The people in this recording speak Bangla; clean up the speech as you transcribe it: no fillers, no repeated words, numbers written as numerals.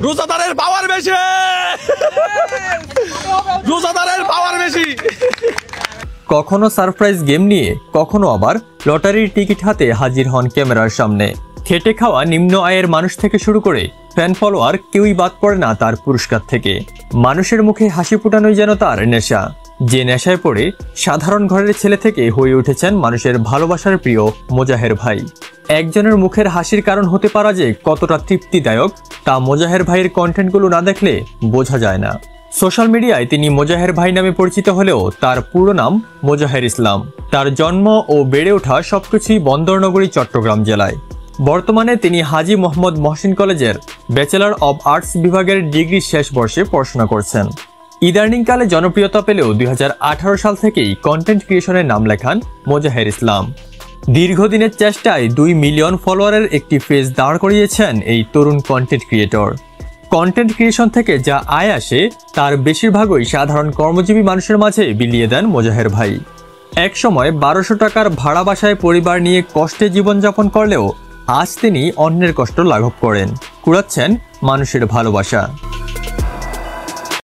রোজাদারের পাওয়ার বেশি, রোজাদারের পাওয়ার বেশি। কখনো সারপ্রাইজ গেম নিয়ে, কখনো আবার লটারির টিকিট হাতে হাজির হন ক্যামেরার সামনে। খেটে খাওয়া নিম্ন আয়ের মানুষ থেকে শুরু করে ফ্যান ফলোয়ার কেউই বাদ পড়ে না তার পুরস্কার থেকে। মানুষের মুখে হাসি ফোটানোই যেন তার নেশা, যে নেশায় পড়ে সাধারণ ঘরের ছেলে থেকে হয়ে উঠেছেন মানুষের ভালোবাসার প্রিয় মোজাহের ভাই। একজনের মুখের হাসির কারণ হতে পারা যে কতটা তৃপ্তিদায়ক তা মোজাহের ভাইয়ের কন্টেন্টগুলো না দেখলে বোঝা যায় না। সোশ্যাল মিডিয়ায় তিনি মোজাহের ভাই নামে পরিচিত হলেও তার পুরো নাম মোজাহের ইসলাম। তার জন্ম ও বেড়ে ওঠা সবকিছুই বন্দরনগরী চট্টগ্রাম জেলায়। বর্তমানে তিনি হাজী মোহাম্মদ মহসিন কলেজের ব্যাচেলর অব আর্টস বিভাগের ডিগ্রি শেষ বর্ষে পড়াশোনা করছেন। ইদানিংকালে জনপ্রিয়তা পেলেও 2018 সাল থেকেই কন্টেন্ট ক্রিয়েশনের নাম লেখান মোজাহের ইসলাম। দীর্ঘদিনের চেষ্টায় 2 মিলিয়ন ফলোয়ারের একটি পেজ দাঁড় করিয়েছেন এই তরুণ কন্টেন্ট ক্রিয়েটর। কন্টেন্ট ক্রিয়েশন থেকে যা আয় আসে তার বেশিরভাগই সাধারণ কর্মজীবী মানুষের মাঝে বিলিয়ে দেন মোজাহের ভাই। এক সময় 1200 টাকার ভাড়া বাসায় পরিবার নিয়ে কষ্টে জীবনযাপন করলেও আজ তিনি অন্যের কষ্ট লাঘব করেন, কুড়াচ্ছেন মানুষের ভালোবাসা।